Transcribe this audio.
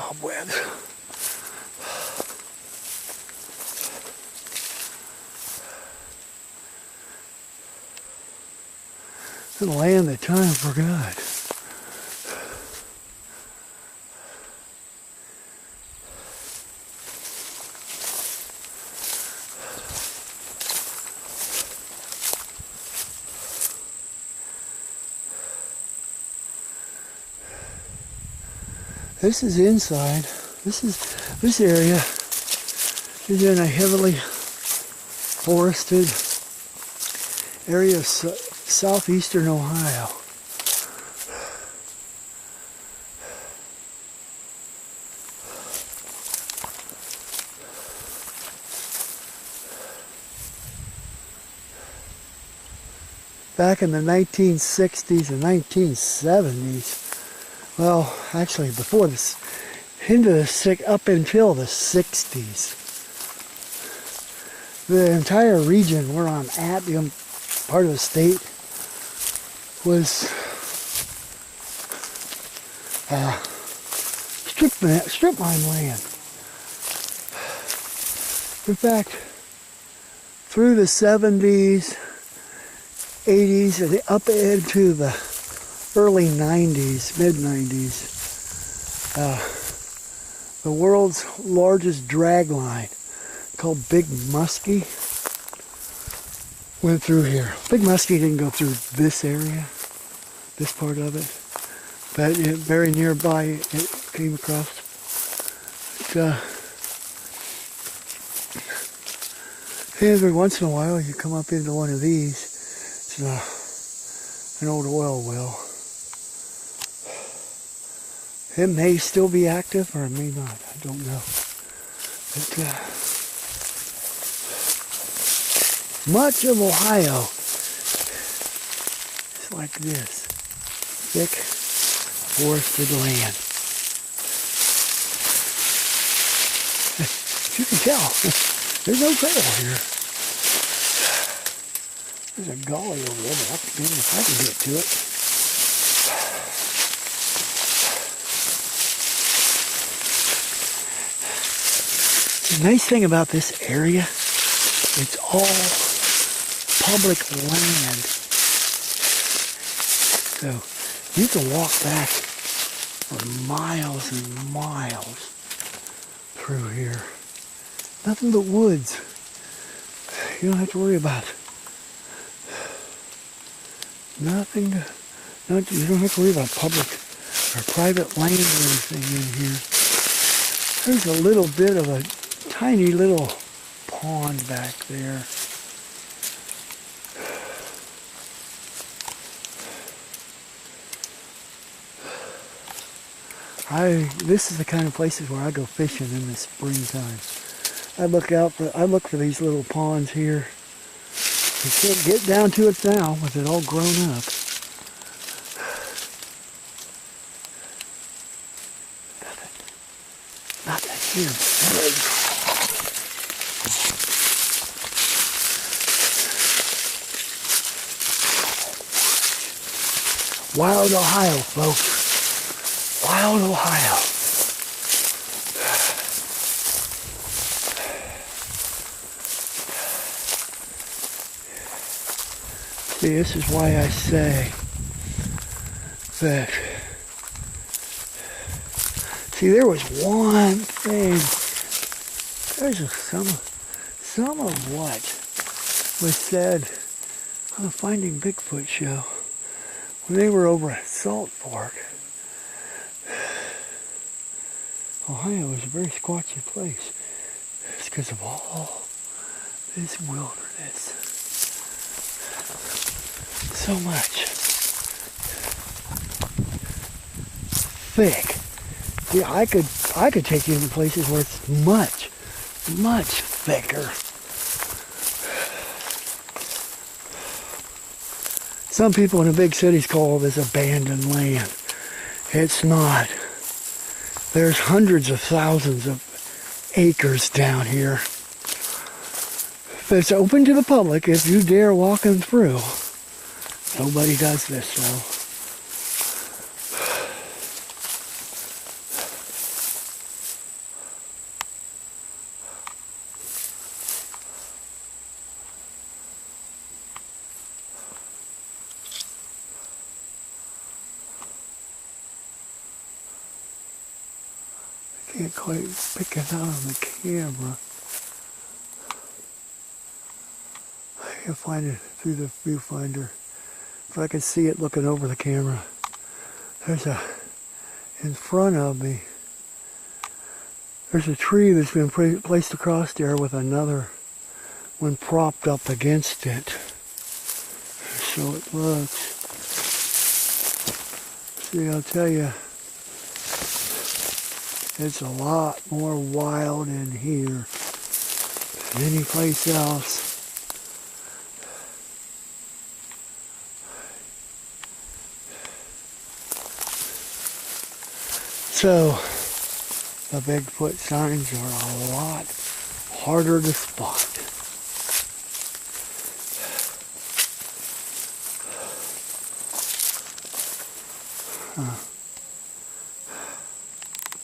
cobwebs. The land that time forgot. This is inside. This area is in a heavily forested area of southeastern Ohio. Back in the 1960s and 1970s, well, actually before this, up until the 60s, the entire region where I'm at, the part of the state, was strip mine land. In fact, through the 70s, 80s, and up into the early 90s, mid-90s, the world's largest drag line called Big Muskie went through here. Big Muskie didn't go through this area, this part of it, but very nearby it came across. Every once in a while you come up into one of these. It's an old oil well. It may still be active or it may not. I don't know. But much of Ohio is like this. Thick, forested land. You can tell, there's no trail here. There's a gully over there, but I can get to it. The nice thing about this area, it's all public land. So you can walk back for miles and miles through here. Nothing but woods. You don't have to worry about nothing. You don't have to worry about public or private land or anything in here. There's a little bit of a tiny little pond back there. This is the kind of places where I go fishing in the springtime. I look for these little ponds here. You can't get down to it now with it all grown up. Nothing here. Wild Ohio, folks. Wild Ohio. See, this is why I say that. See, there was one thing. There's some of what was said on the Finding Bigfoot show when they were over at Salt Fork. Ohio is a very squatchy place. It's because of all this wilderness. So much. Thick. See, I could take you to places where it's much, much thicker. Some people in the big cities call this abandoned land. It's not. There's hundreds of thousands of acres down here. If it's open to the public, if you dare walk them through, nobody does this though. Can't quite pick it out on the camera. I can find it through the viewfinder. If I can see it looking over the camera. There's in front of me, there's a tree that's been placed across there with another one propped up against it. So it looks. See, I'll tell you, it's a lot more wild in here than any place else. So, the Bigfoot signs are a lot harder to spot.